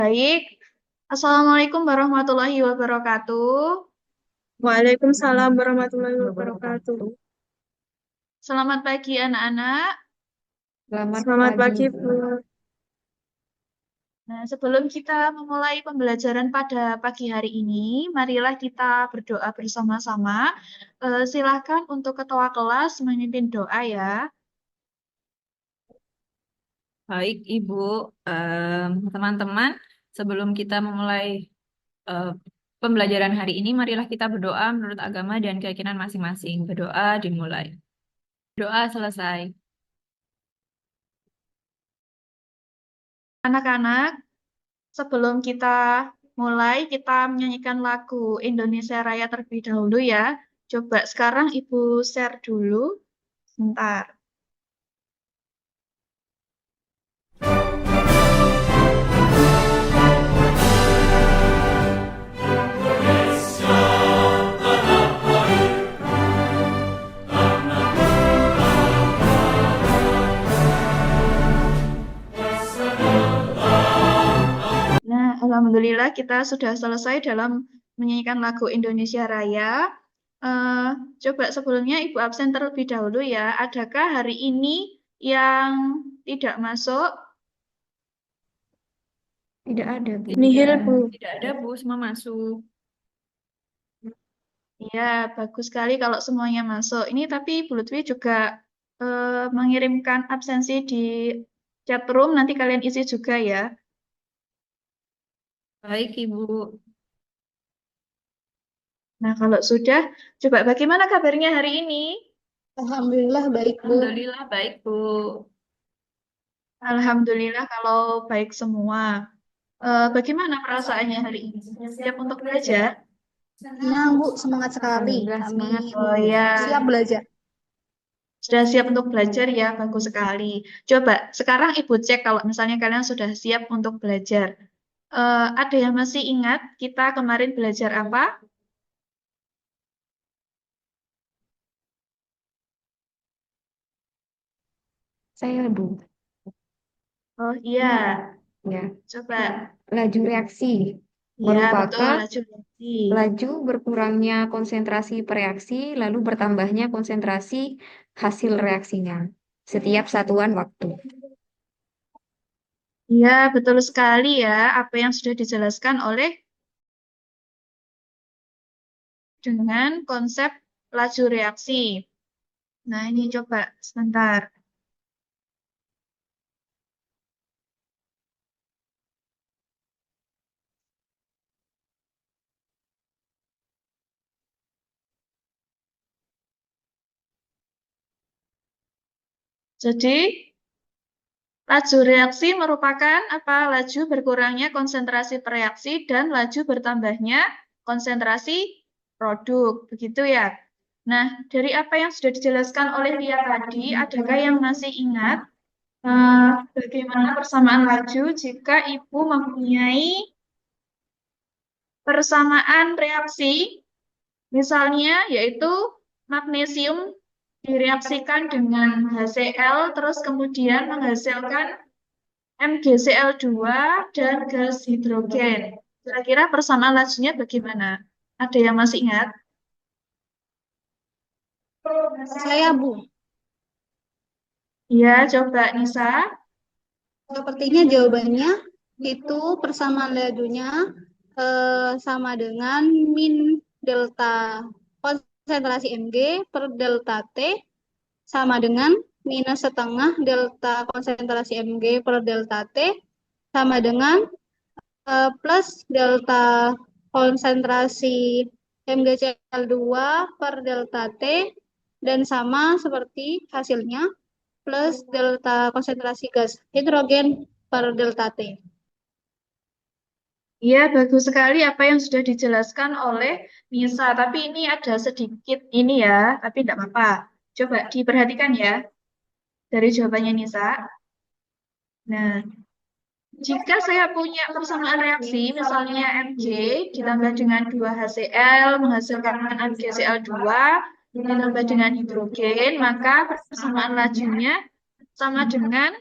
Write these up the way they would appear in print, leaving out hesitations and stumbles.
Baik, Assalamualaikum warahmatullahi wabarakatuh. Waalaikumsalam warahmatullahi wabarakatuh. Selamat pagi anak-anak. Selamat Selamat pagi, pagi, Bu. Bu. Nah, sebelum kita memulai pembelajaran pada pagi hari ini, marilah kita berdoa bersama-sama. Silakan untuk ketua kelas memimpin doa ya. Baik, Ibu. Teman-teman, sebelum kita memulai eh, pembelajaran hari ini, marilah kita berdoa menurut agama dan keyakinan masing-masing. Berdoa dimulai. Doa selesai. Anak-anak, sebelum kita mulai, kita menyanyikan lagu Indonesia Raya terlebih dahulu ya. Coba sekarang Ibu share dulu. Sebentar. Nah, alhamdulillah kita sudah selesai dalam menyanyikan lagu Indonesia Raya. Eh, Coba sebelumnya Ibu absen terlebih dahulu ya. Adakah hari ini yang tidak masuk? Tidak ada, Bu. Nihil, Bu. Tidak ada, Bu. Semua masuk. Ya, bagus sekali kalau semuanya masuk. Ini tapi Bu Lutfi juga mengirimkan absensi di chat room. Nanti kalian isi juga ya. Baik, Ibu. Nah, kalau sudah, coba bagaimana kabarnya hari ini? Alhamdulillah baik, Bu. Alhamdulillah baik, Bu. Alhamdulillah kalau baik semua. Bagaimana perasaannya hari ini? Siap untuk belajar? Nah, Bu, semangat sekali. Alhamdulillah Kami semangat, Bu. Oh ya, siap belajar. sudah siap untuk belajar ya, bagus sekali. Coba sekarang Ibu cek kalau misalnya kalian sudah siap untuk belajar. Ada yang masih ingat kita kemarin belajar apa? Saya, Bu. Oh iya, Ya. coba. Laju reaksi Iya, betul, merupakan laju reaksi. laju berkurangnya konsentrasi pereaksi, lalu bertambahnya konsentrasi hasil reaksinya setiap satuan waktu. Iya, betul sekali ya, apa yang sudah dijelaskan oleh dengan konsep laju reaksi. Nah, ini coba sebentar. Jadi, laju reaksi merupakan apa? Laju berkurangnya konsentrasi reaksi dan laju bertambahnya konsentrasi produk. Begitu ya. Nah, dari apa yang sudah dijelaskan oleh Lia tadi, adakah yang masih ingat bagaimana persamaan laju jika Ibu mempunyai persamaan reaksi, misalnya yaitu magnesium direaksikan dengan HCl, terus kemudian menghasilkan MgCl2 dan gas hidrogen. Kira-kira persamaan lajunya bagaimana? Ada yang masih ingat? Saya, Bu. Ya, coba Nisa. Sepertinya jawabannya itu persamaan lajunya sama dengan min delta konsentrasi Mg per delta T sama dengan minus setengah delta konsentrasi Mg per delta T sama dengan plus delta konsentrasi MgCl2 per delta T dan sama seperti hasilnya plus delta konsentrasi gas hidrogen per delta T. Ya, bagus sekali apa yang sudah dijelaskan oleh Nisa. Tapi ini ada sedikit ini ya, tapi tidak apa-apa. Coba diperhatikan ya dari jawabannya Nisa. Nah, jika saya punya persamaan reaksi, misalnya Mg ditambah dengan 2HCl menghasilkan MgCl2 ditambah dengan hidrogen, maka persamaan lajunya sama dengan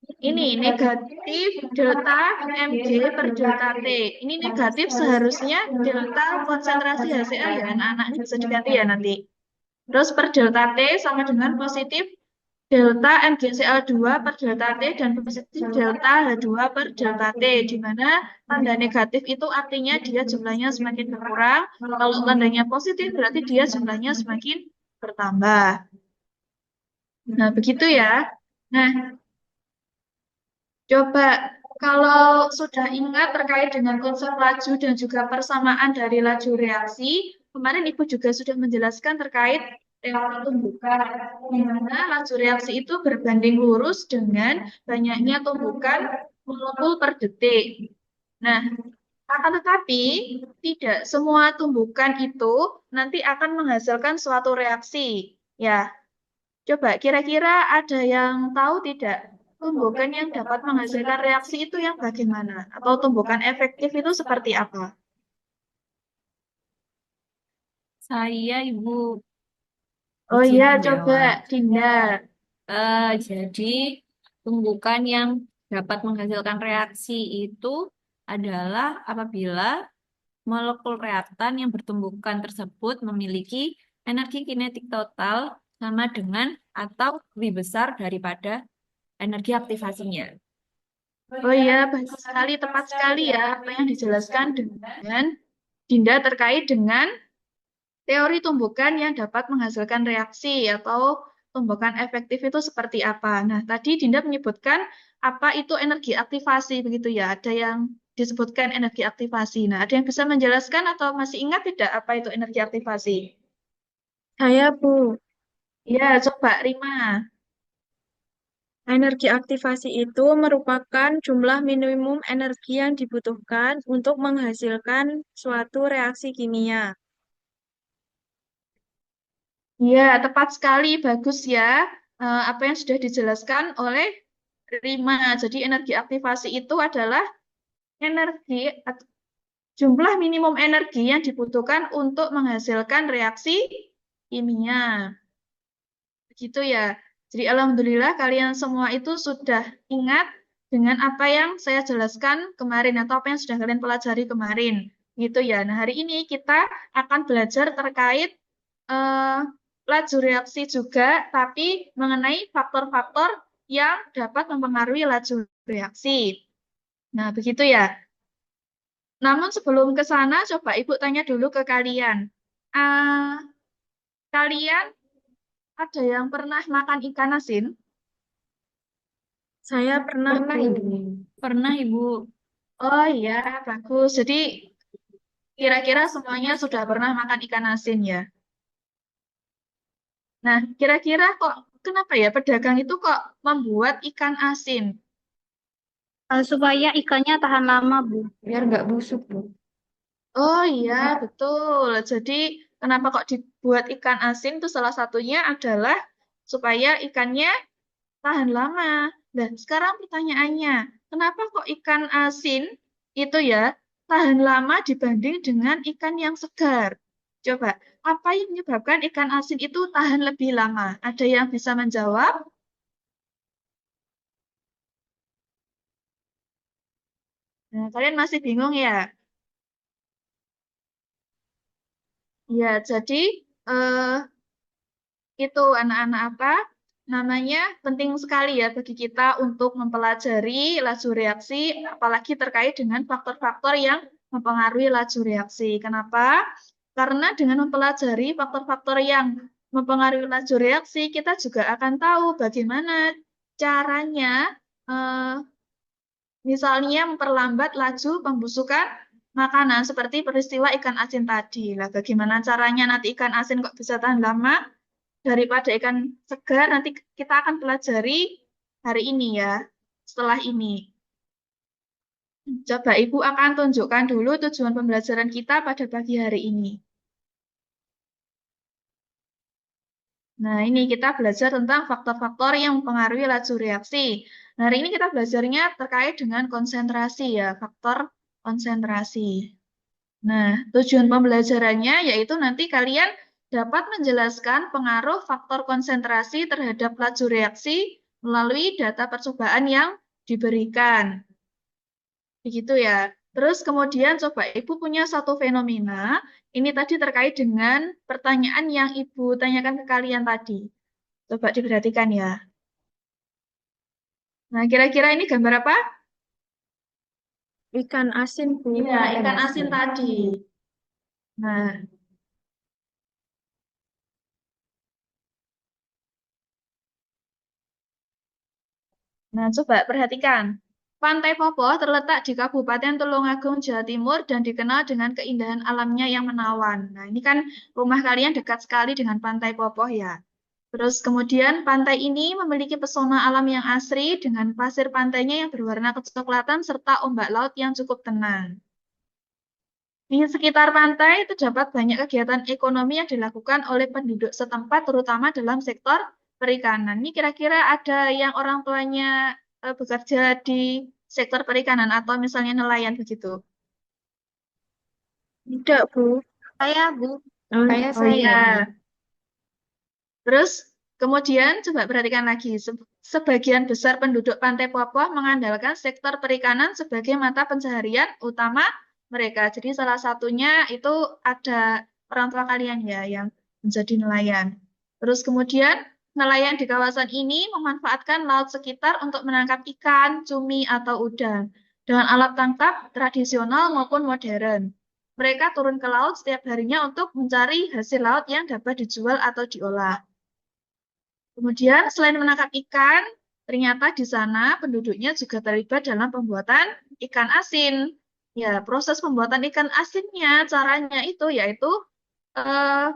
Ini negatif delta Mg per delta T. Ini negatif seharusnya delta konsentrasi HCl ya anak-anak, ini bisa diganti ya nanti. Terus per delta T sama dengan positif delta MgCl2 per delta T dan positif delta H2 per delta T, di mana tanda negatif itu artinya dia jumlahnya semakin berkurang. Kalau tandanya positif berarti dia jumlahnya semakin bertambah. Nah, begitu ya. Nah, coba kalau sudah ingat terkait dengan konsep laju dan juga persamaan dari laju reaksi, kemarin Ibu juga sudah menjelaskan terkait teori tumbukan, di mana laju reaksi itu berbanding lurus dengan banyaknya tumbukan molekul per detik. Nah, akan tetapi tidak semua tumbukan itu nanti akan menghasilkan suatu reaksi. Ya, coba kira-kira ada yang tahu tidak tumbukan yang dapat menghasilkan reaksi itu yang bagaimana? Atau tumbukan efektif itu seperti apa? Saya Ibu Oh izin iya, coba menjawab. Dinda. Jadi tumbukan yang dapat menghasilkan reaksi itu adalah apabila molekul reaktan yang bertumbukan tersebut memiliki energi kinetik total sama dengan atau lebih besar daripada energi aktivasinya. Oh iya, bagus sekali, tepat sekali ya apa yang dijelaskan dengan Dinda terkait dengan teori tumbukan yang dapat menghasilkan reaksi atau tumbukan efektif itu seperti apa. Nah, tadi Dinda menyebutkan apa itu energi aktivasi begitu ya. Ada yang disebutkan energi aktivasi. Nah, ada yang bisa menjelaskan atau masih ingat tidak apa itu energi aktivasi? Saya, Bu, Ya, coba Rima. energi aktivasi itu merupakan jumlah minimum energi yang dibutuhkan untuk menghasilkan suatu reaksi kimia. Ya, tepat sekali, bagus ya. Apa yang sudah dijelaskan oleh Rima. Jadi energi aktivasi itu adalah energi jumlah minimum energi yang dibutuhkan untuk menghasilkan reaksi kimia. Begitu ya. Jadi alhamdulillah kalian semua itu sudah ingat dengan apa yang saya jelaskan kemarin atau apa yang sudah kalian pelajari kemarin. Gitu ya. Nah, hari ini kita akan belajar terkait eh, laju reaksi juga, tapi mengenai faktor-faktor yang dapat mempengaruhi laju reaksi. Nah, begitu ya. Namun sebelum ke sana, coba Ibu tanya dulu ke kalian. Ah, kalian ada yang pernah makan ikan asin? Saya pernah, Pernah, Bu. Ibu. Pernah, Ibu. Oh iya, bagus. Jadi kira-kira semuanya sudah pernah makan ikan asin ya. Nah, kira-kira kok kenapa ya pedagang itu kok membuat ikan asin? Supaya ikannya tahan lama, Bu. Biar nggak busuk, Bu. Oh iya, betul. Jadi kenapa kok dibuat ikan asin itu salah satunya adalah supaya ikannya tahan lama. Nah, sekarang pertanyaannya, kenapa kok ikan asin itu ya tahan lama dibanding dengan ikan yang segar? Coba, apa yang menyebabkan ikan asin itu tahan lebih lama? Ada yang bisa menjawab? Nah, kalian masih bingung ya? Ya, jadi eh, itu anak-anak apa? Namanya penting sekali ya bagi kita untuk mempelajari laju reaksi, apalagi terkait dengan faktor-faktor yang mempengaruhi laju reaksi. Kenapa? Karena dengan mempelajari faktor-faktor yang mempengaruhi laju reaksi, kita juga akan tahu bagaimana caranya, eh, misalnya memperlambat laju pembusukan makanan seperti peristiwa ikan asin tadi. Lah, bagaimana caranya nanti ikan asin kok bisa tahan lama? Daripada ikan segar, nanti kita akan pelajari hari ini ya, setelah ini. Coba Ibu akan tunjukkan dulu tujuan pembelajaran kita pada pagi hari ini. Nah, ini kita belajar tentang faktor-faktor yang mempengaruhi laju reaksi. Nah, hari ini kita belajarnya terkait dengan konsentrasi ya, faktor konsentrasi. Nah, tujuan pembelajarannya yaitu nanti kalian dapat menjelaskan pengaruh faktor konsentrasi terhadap laju reaksi melalui data percobaan yang diberikan. Begitu ya. Terus kemudian coba Ibu punya satu fenomena, ini tadi terkait dengan pertanyaan yang Ibu tanyakan ke kalian tadi. Coba diperhatikan ya. Nah, kira-kira ini gambar apa? Ikan asin, Bu. Iya, ikan asin tadi. Nah, coba perhatikan. Pantai Popoh terletak di Kabupaten Tulungagung, Jawa Timur dan dikenal dengan keindahan alamnya yang menawan. Nah, ini kan rumah kalian dekat sekali dengan Pantai Popoh ya. Terus kemudian pantai ini memiliki pesona alam yang asri dengan pasir pantainya yang berwarna kecoklatan serta ombak laut yang cukup tenang. Di sekitar pantai terdapat banyak kegiatan ekonomi yang dilakukan oleh penduduk setempat, terutama dalam sektor perikanan. Ini kira-kira ada yang orang tuanya bekerja di sektor perikanan atau misalnya nelayan begitu. Tidak, Bu. Saya, Bu. Oh iya. Terus kemudian coba perhatikan lagi. Sebagian besar penduduk Pantai Popoh mengandalkan sektor perikanan sebagai mata pencaharian utama mereka. Jadi salah satunya itu ada orang tua kalian ya yang menjadi nelayan. Terus kemudian nelayan di kawasan ini memanfaatkan laut sekitar untuk menangkap ikan, cumi, atau udang dengan alat tangkap tradisional maupun modern. Mereka turun ke laut setiap harinya untuk mencari hasil laut yang dapat dijual atau diolah. Kemudian selain menangkap ikan, ternyata di sana penduduknya juga terlibat dalam pembuatan ikan asin. Ya, proses pembuatan ikan asinnya, caranya itu yaitu eh,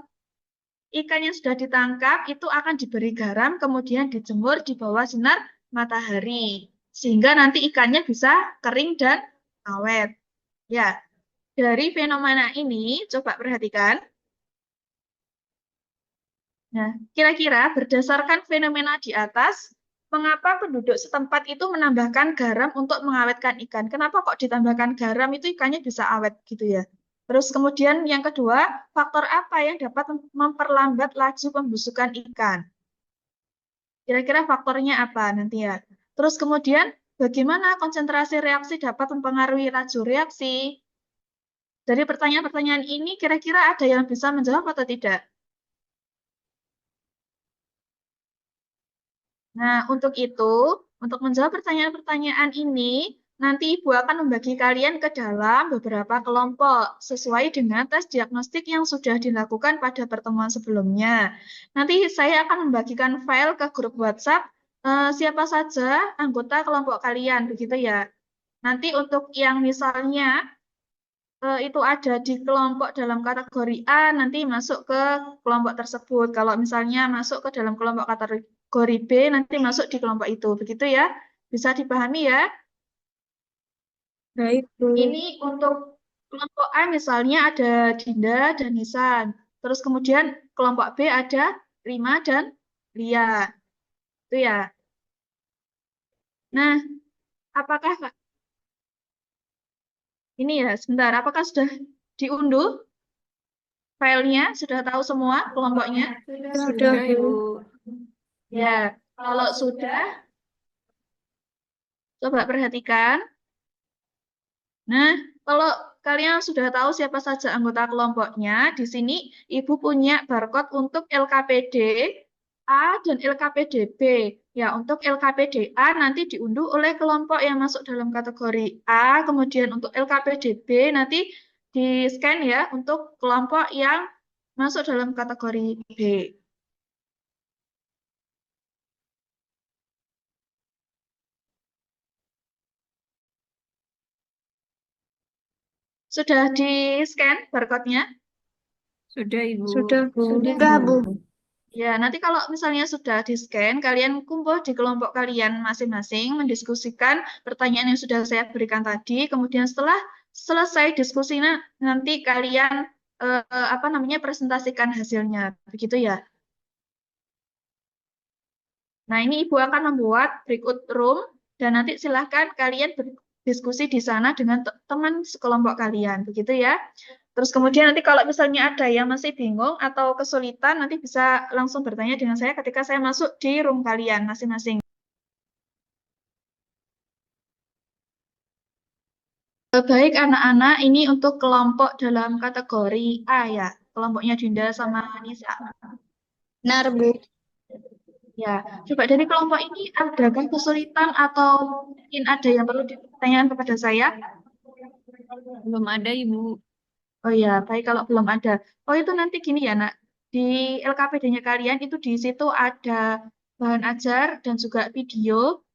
ikan yang sudah ditangkap itu akan diberi garam, kemudian dijemur di bawah sinar matahari, sehingga nanti ikannya bisa kering dan awet. Ya, dari fenomena ini, coba perhatikan. Nah, kira-kira berdasarkan fenomena di atas, mengapa penduduk setempat itu menambahkan garam untuk mengawetkan ikan? Kenapa kok ditambahkan garam itu ikannya bisa awet gitu ya? Terus kemudian yang kedua, faktor apa yang dapat memperlambat laju pembusukan ikan? Kira-kira faktornya apa nanti ya? Terus kemudian bagaimana konsentrasi reaksi dapat mempengaruhi laju reaksi? Dari pertanyaan-pertanyaan ini kira-kira ada yang bisa menjawab atau tidak? Nah, untuk menjawab pertanyaan-pertanyaan ini, nanti Ibu akan membagi kalian ke dalam beberapa kelompok sesuai dengan tes diagnostik yang sudah dilakukan pada pertemuan sebelumnya. Nanti saya akan membagikan file ke grup WhatsApp siapa saja anggota kelompok kalian, begitu ya. Nanti untuk yang misalnya itu ada di kelompok dalam kategori A, nanti masuk ke kelompok tersebut. Kalau misalnya masuk ke dalam kelompok kategori B, nanti masuk di kelompok itu. Begitu ya? Bisa dipahami ya? Baik, Bu. Ini untuk kelompok A misalnya ada Dinda dan Nisan. Terus kemudian kelompok B ada Rima dan Lia. Itu ya. Nah, apakah ini ya, sebentar, apakah sudah diunduh filenya? Sudah tahu semua kelompoknya? Sudah, Bu. Ibu. Ya, kalau sudah, coba perhatikan. Nah, kalau kalian sudah tahu siapa saja anggota kelompoknya, di sini Ibu punya barcode untuk LKPD A dan LKPD B. Ya, untuk LKPD A nanti diunduh oleh kelompok yang masuk dalam kategori A, kemudian untuk LKPD B nanti di-scan ya untuk kelompok yang masuk dalam kategori B. Sudah di-scan barcode-nya? Sudah, Ibu. Sudah, Bu. Sudah, Bu. Ya, nanti kalau misalnya sudah di-scan, kalian kumpul di kelompok kalian masing-masing, mendiskusikan pertanyaan yang sudah saya berikan tadi. Kemudian setelah selesai diskusinya, nanti kalian presentasikan hasilnya. Begitu ya. Nah, ini Ibu akan membuat breakout room, dan nanti silahkan kalian berdiskusi di sana dengan teman sekelompok kalian. Begitu ya. Terus kemudian nanti kalau misalnya ada yang masih bingung atau kesulitan, nanti bisa langsung bertanya dengan saya ketika saya masuk di room kalian masing-masing. Baik anak-anak, ini untuk kelompok dalam kategori A ya, kelompoknya Dinda sama Nisa. Benar, Bu. Ya, coba dari kelompok ini adakah kesulitan atau mungkin ada yang perlu ditanyakan kepada saya? Belum ada, Ibu. Oh ya, baik kalau belum ada. Oh itu nanti gini ya nak, di LKPD-nya kalian itu di situ ada bahan ajar dan juga video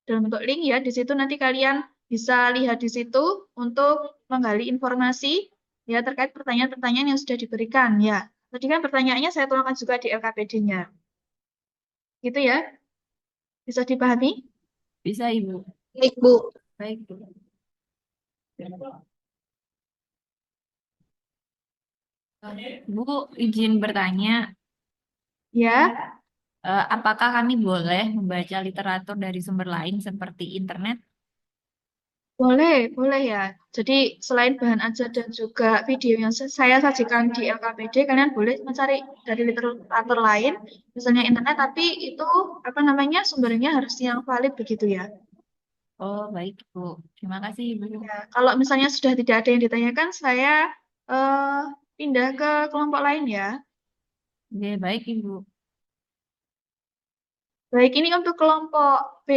dalam bentuk link ya. Di situ nanti kalian bisa lihat di situ untuk menggali informasi ya terkait pertanyaan-pertanyaan yang sudah diberikan ya. Tadi kan pertanyaannya saya tuangkan juga di LKPD-nya. Gitu ya, bisa dipahami? Bisa, Ibu. Baik, Bu. Baik, Bu. Bu, izin bertanya, Ya. apakah kami boleh membaca literatur dari sumber lain seperti internet? Boleh, boleh ya. Jadi selain bahan ajar dan juga video yang saya sajikan di LKPD, kalian boleh mencari dari literatur lain, misalnya internet, tapi itu apa namanya sumbernya harus yang valid begitu ya. Oh, baik, Bu. Terima kasih, Ibu. Ya, kalau misalnya sudah tidak ada yang ditanyakan, saya eh, pindah ke kelompok lain ya. Oke, baik, Ibu. Baik, ini untuk kelompok B,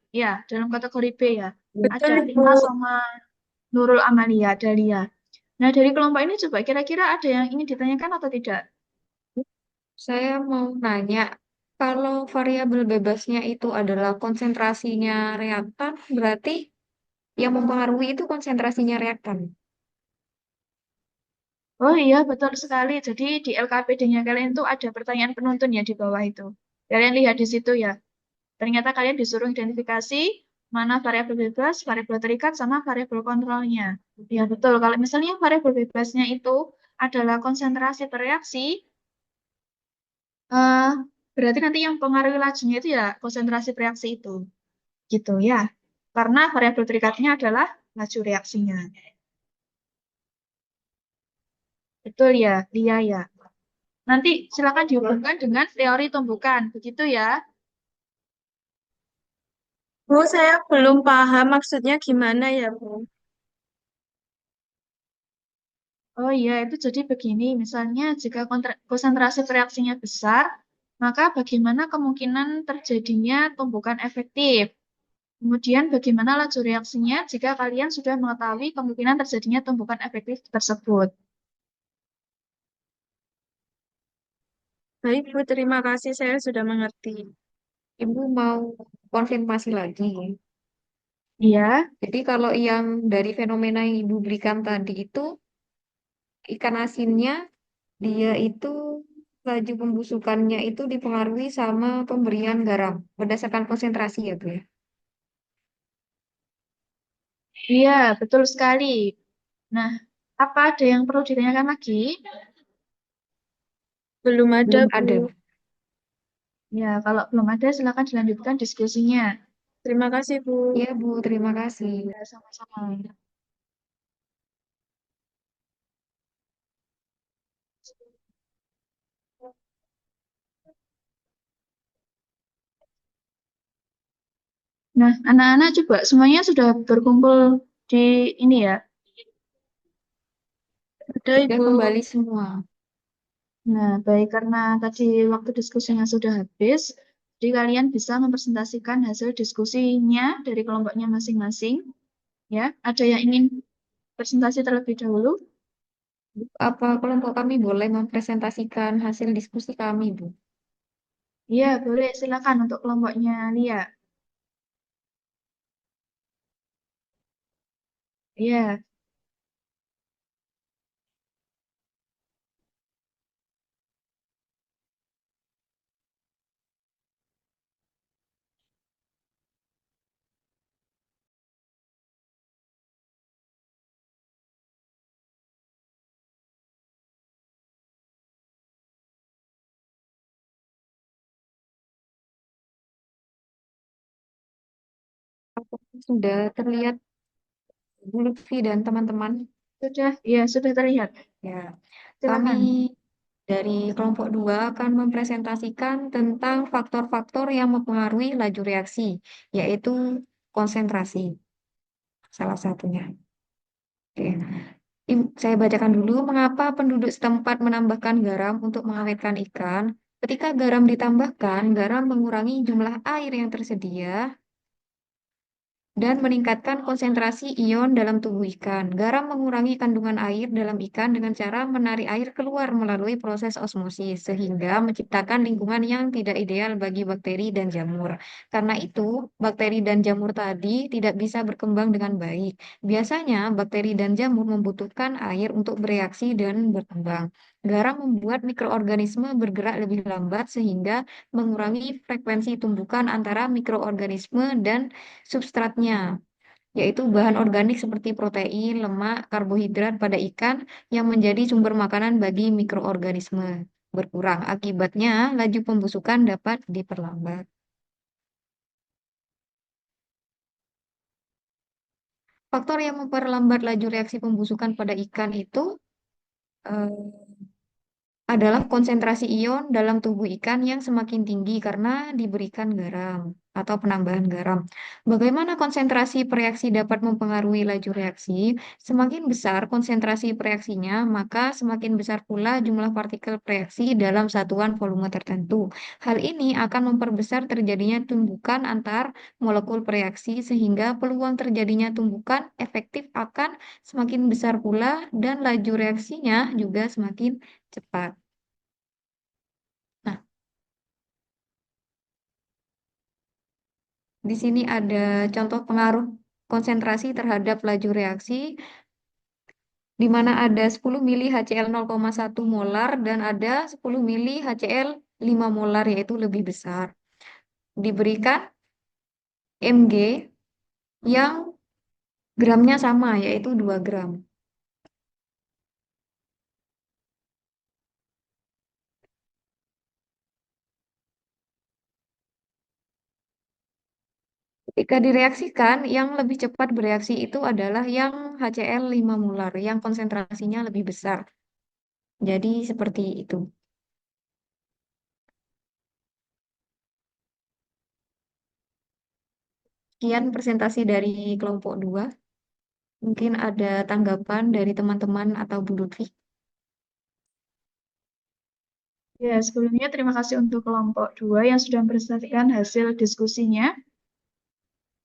ya, dalam kategori B ya. Betul, Ada Bu. Lima sama Nurul Amalia, Dalia. Nah, dari kelompok ini coba kira-kira ada yang ingin ditanyakan atau tidak? Saya mau nanya, kalau variabel bebasnya itu adalah konsentrasinya reaktan, berarti yang mempengaruhi itu konsentrasinya reaktan. Oh iya, betul sekali. Jadi di LKPD-nya kalian itu ada pertanyaan penuntun ya di bawah itu. Kalian lihat di situ ya. Ternyata kalian disuruh identifikasi mana variabel bebas, variabel terikat, sama variabel kontrolnya. Ya betul. Kalau misalnya variabel bebasnya itu adalah konsentrasi per reaksi, eh, berarti nanti yang pengaruhi lajunya itu ya konsentrasi per reaksi itu. Gitu ya. Karena variabel terikatnya adalah laju reaksinya. Betul ya, Lia ya. Nanti silakan dihubungkan dengan teori tumbukan. Begitu ya. Bu, saya belum paham maksudnya gimana ya, Bu. Oh iya, itu jadi begini. Misalnya jika konsentrasi reaksinya besar, maka bagaimana kemungkinan terjadinya tumbukan efektif? Kemudian bagaimana laju reaksinya jika kalian sudah mengetahui kemungkinan terjadinya tumbukan efektif tersebut? Baik, Bu. Terima kasih. Saya sudah mengerti. Ibu mau konfirmasi lagi. Iya, Jadi kalau yang dari fenomena yang Ibu berikan tadi itu, ikan asinnya, dia itu laju pembusukannya itu dipengaruhi sama pemberian garam berdasarkan konsentrasi ya, Bu ya. iya, betul sekali. Nah, apa ada yang perlu ditanyakan lagi? Belum ada, Belum Bu. ada. Ya, kalau belum ada, silakan dilanjutkan diskusinya. Terima kasih, Bu. Ya, Bu, terima kasih. Ya, sama-sama. Nah, anak-anak coba semuanya sudah berkumpul di ini ya. Ada, Sudah Ibu. kembali semua. Nah, baik karena tadi waktu diskusinya sudah habis, jadi kalian bisa mempresentasikan hasil diskusinya dari kelompoknya masing-masing. Ya, ada yang ingin presentasi terlebih dahulu? Apa kelompok kami boleh mempresentasikan hasil diskusi kami, Bu? Iya, boleh. Silakan untuk kelompoknya Lia. Iya, Apakah sudah terlihat Bu Lutfi dan teman-teman? sudah. Iya, sudah terlihat. Ya, kami Silakan. dari kelompok 2 akan mempresentasikan tentang faktor-faktor yang mempengaruhi laju reaksi, yaitu konsentrasi, salah satunya. Oke. Saya bacakan dulu mengapa penduduk setempat menambahkan garam untuk mengawetkan ikan. Ketika garam ditambahkan, garam mengurangi jumlah air yang tersedia dan meningkatkan konsentrasi ion dalam tubuh ikan. Garam mengurangi kandungan air dalam ikan dengan cara menarik air keluar melalui proses osmosis, sehingga menciptakan lingkungan yang tidak ideal bagi bakteri dan jamur. Karena itu, bakteri dan jamur tadi tidak bisa berkembang dengan baik. Biasanya, bakteri dan jamur membutuhkan air untuk bereaksi dan berkembang. Garam membuat mikroorganisme bergerak lebih lambat sehingga mengurangi frekuensi tumbukan antara mikroorganisme dan substratnya, yaitu bahan organik seperti protein, lemak, karbohidrat pada ikan yang menjadi sumber makanan bagi mikroorganisme berkurang. Akibatnya, laju pembusukan dapat diperlambat. Faktor yang memperlambat laju reaksi pembusukan pada ikan itu eh, adalah konsentrasi ion dalam tubuh ikan yang semakin tinggi karena diberikan garam atau penambahan garam. Bagaimana konsentrasi pereaksi dapat mempengaruhi laju reaksi? Semakin besar konsentrasi pereaksinya, maka semakin besar pula jumlah partikel pereaksi dalam satuan volume tertentu. Hal ini akan memperbesar terjadinya tumbukan antar molekul pereaksi sehingga peluang terjadinya tumbukan efektif akan semakin besar pula dan laju reaksinya juga semakin cepat. Nah, di sini ada contoh pengaruh konsentrasi terhadap laju reaksi, di mana ada 10 mili HCl 0,1 molar dan ada 10 mili HCl 5 molar, yaitu lebih besar. Diberikan Mg yang gramnya sama, yaitu 2 gram. Ketika direaksikan, yang lebih cepat bereaksi itu adalah yang HCl 5 molar, yang konsentrasinya lebih besar. Jadi seperti itu. Sekian presentasi dari kelompok 2. Mungkin ada tanggapan dari teman-teman atau Bu Lutfi. Ya, sebelumnya terima kasih untuk kelompok 2 yang sudah mempresentasikan hasil diskusinya.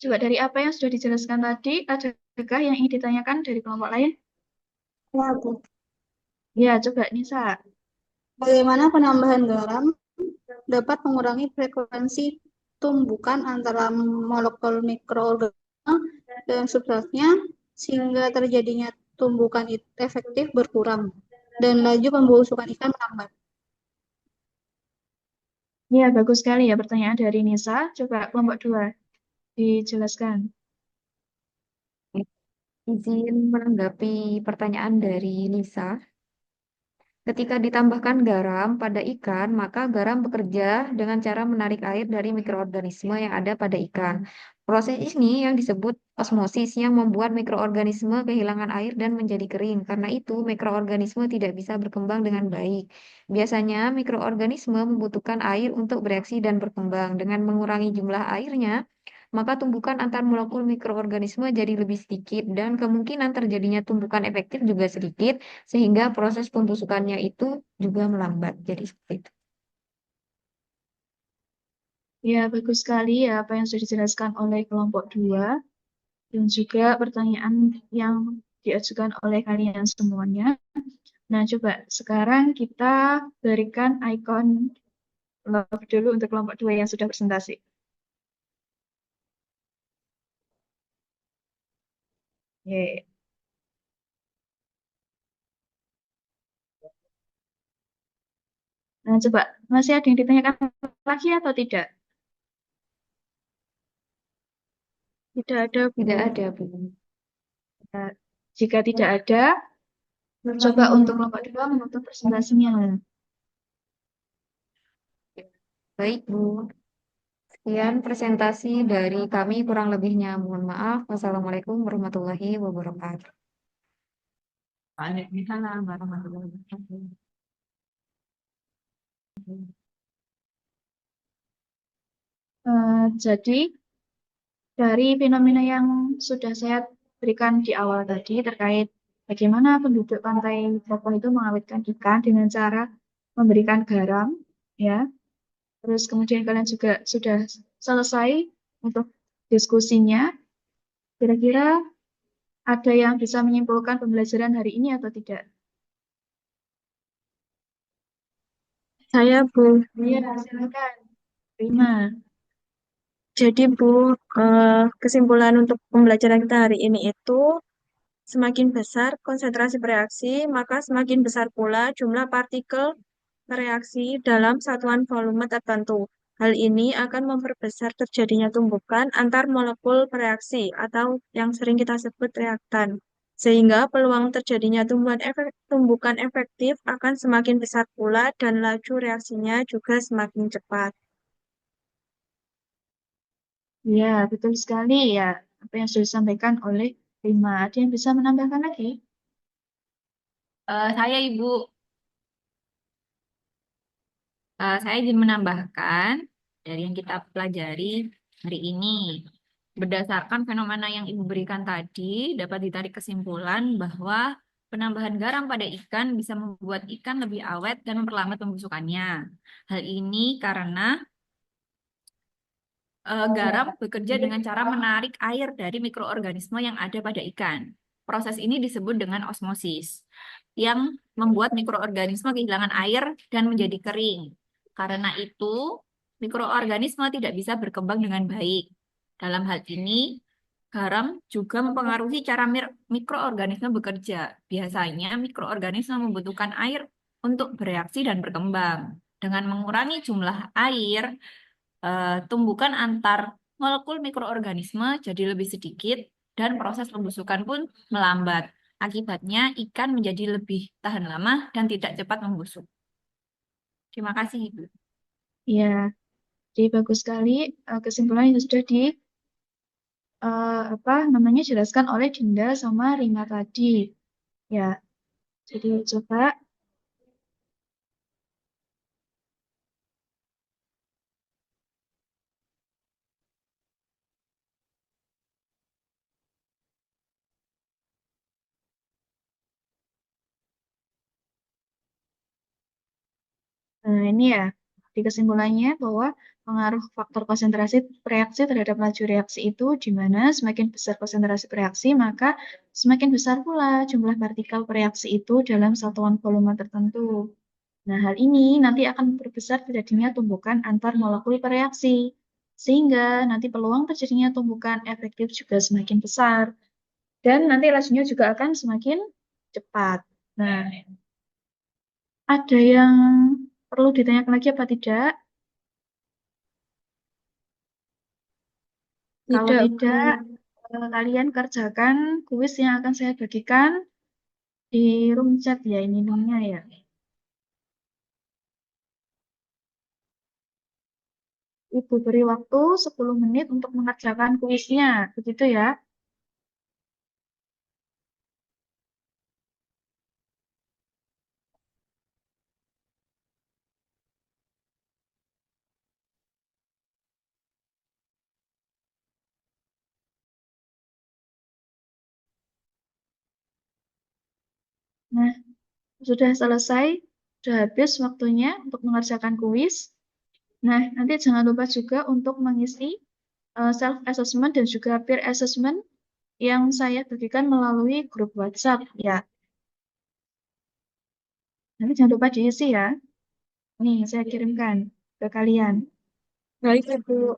Coba dari apa yang sudah dijelaskan tadi, adakah yang ingin ditanyakan dari kelompok lain? Ya, Bu. Ya, coba Nisa. Bagaimana penambahan garam dapat mengurangi frekuensi tumbukan antara molekul mikroorganisme dan substratnya sehingga terjadinya tumbukan efektif berkurang dan laju pembusukan ikan melambat. Ya, bagus sekali ya pertanyaan dari Nisa. Coba kelompok 2 dijelaskan. Izin menanggapi pertanyaan dari Nisa. Ketika ditambahkan garam pada ikan, maka garam bekerja dengan cara menarik air dari mikroorganisme yang ada pada ikan. Proses ini yang disebut osmosis yang membuat mikroorganisme kehilangan air dan menjadi kering. Karena itu, mikroorganisme tidak bisa berkembang dengan baik. Biasanya, mikroorganisme membutuhkan air untuk bereaksi dan berkembang. Dengan mengurangi jumlah airnya, maka tumbukan antar molekul mikroorganisme jadi lebih sedikit dan kemungkinan terjadinya tumbukan efektif juga sedikit sehingga proses pembusukannya itu juga melambat. Jadi seperti itu. Ya, bagus sekali ya apa yang sudah dijelaskan oleh kelompok 2 dan juga pertanyaan yang diajukan oleh kalian semuanya. Nah, coba sekarang kita berikan ikon love dulu untuk kelompok 2 yang sudah presentasi. Yeay. Nah, coba masih ada yang ditanyakan lagi atau tidak? Tidak ada, Bu. Tidak ada, Bu. Nah, jika tidak ada, coba untuk kelompok 2 menutup presentasinya. Baik, Bu. Sekian presentasi dari kami, kurang lebihnya mohon maaf. Wassalamualaikum warahmatullahi wabarakatuh. Waalaikumsalam warahmatullahi wabarakatuh. Jadi, dari fenomena yang sudah saya berikan di awal tadi terkait bagaimana penduduk pantai Bropo itu mengawetkan ikan dengan cara memberikan garam, ya. Terus kemudian kalian juga sudah selesai untuk diskusinya. Kira-kira ada yang bisa menyimpulkan pembelajaran hari ini atau tidak? Saya, Bu. Iya, silakan. Terima. Jadi, Bu, kesimpulan untuk pembelajaran kita hari ini itu semakin besar konsentrasi bereaksi, maka semakin besar pula jumlah partikel bereaksi dalam satuan volume tertentu. Hal ini akan memperbesar terjadinya tumbukan antar molekul bereaksi atau yang sering kita sebut reaktan. Sehingga peluang terjadinya tumbukan efektif akan semakin besar pula dan laju reaksinya juga semakin cepat. Ya, betul sekali ya. Apa yang sudah disampaikan oleh Rima. Ada yang bisa menambahkan lagi? Saya Ibu, saya ingin menambahkan dari yang kita pelajari hari ini. Berdasarkan fenomena yang Ibu berikan tadi, dapat ditarik kesimpulan bahwa penambahan garam pada ikan bisa membuat ikan lebih awet dan memperlambat pembusukannya. Hal ini karena garam bekerja dengan cara menarik air dari mikroorganisme yang ada pada ikan. Proses ini disebut dengan osmosis, yang membuat mikroorganisme kehilangan air dan menjadi kering. Karena itu, mikroorganisme tidak bisa berkembang dengan baik. Dalam hal ini, garam juga mempengaruhi cara mikroorganisme bekerja. Biasanya, mikroorganisme membutuhkan air untuk bereaksi dan berkembang. Dengan mengurangi jumlah air, tumbukan antar molekul mikroorganisme jadi lebih sedikit dan proses pembusukan pun melambat. Akibatnya ikan menjadi lebih tahan lama dan tidak cepat membusuk. Terima kasih, Ibu. Ya, jadi bagus sekali kesimpulan yang sudah apa namanya jelaskan oleh Dinda sama Rima tadi. Ya, jadi coba nah, ini ya, di kesimpulannya bahwa pengaruh faktor konsentrasi reaksi terhadap laju reaksi itu di mana semakin besar konsentrasi reaksi, maka semakin besar pula jumlah partikel reaksi itu dalam satuan volume tertentu. Nah, hal ini nanti akan memperbesar terjadinya tumbukan antar molekul bereaksi, sehingga nanti peluang terjadinya tumbukan efektif juga semakin besar, dan nanti lajunya juga akan semakin cepat. Nah, ada yang perlu ditanyakan lagi apa tidak? Kalau Tidak, Bu. tidak, kalian kerjakan kuis yang akan saya bagikan di room chat ya, ini linknya ya. Ibu beri waktu 10 menit untuk mengerjakan kuisnya, begitu ya. Nah, sudah selesai, sudah habis waktunya untuk mengerjakan kuis. Nah, nanti jangan lupa juga untuk mengisi self-assessment dan juga peer assessment yang saya bagikan melalui grup WhatsApp ya. Nanti jangan lupa diisi ya. Nih, saya kirimkan ke kalian. Baik, Ibu.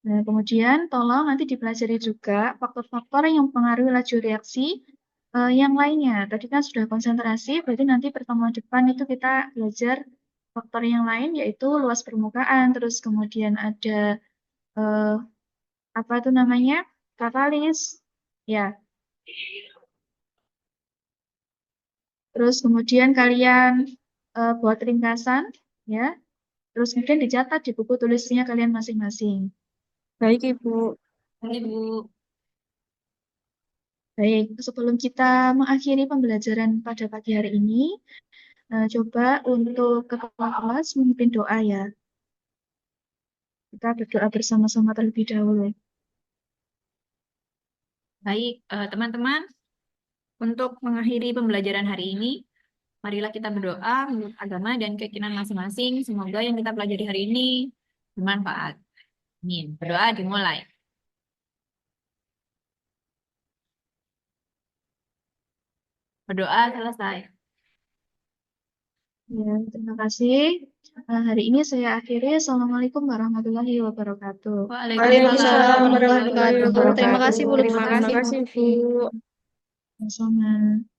Nah, kemudian tolong nanti dipelajari juga faktor-faktor yang mempengaruhi laju reaksi yang lainnya. Tadi kan sudah konsentrasi, berarti nanti pertemuan depan itu kita belajar faktor yang lain, yaitu luas permukaan, terus kemudian ada eh, apa itu namanya, katalis, ya. Terus kemudian kalian buat ringkasan, ya. Terus kemudian dicatat di buku tulisnya kalian masing-masing. Baik, Ibu. Ibu. Baik, sebelum kita mengakhiri pembelajaran pada pagi hari ini, coba untuk kepala kelas memimpin doa ya. Kita berdoa bersama-sama terlebih dahulu. Baik, teman-teman, Untuk mengakhiri pembelajaran hari ini, marilah kita berdoa menurut agama dan keyakinan masing-masing. Semoga yang kita pelajari hari ini bermanfaat. Amin. Berdoa dimulai. Berdoa selesai. Ya, terima kasih. Hari ini saya akhiri. Assalamualaikum warahmatullahi wabarakatuh. Waalaikumsalam warahmatullahi warahmatullahi wabarakatuh. Terima wabarakatuh. kasih Bu Lutfi. Terima kasih, Bu. Sama-sama.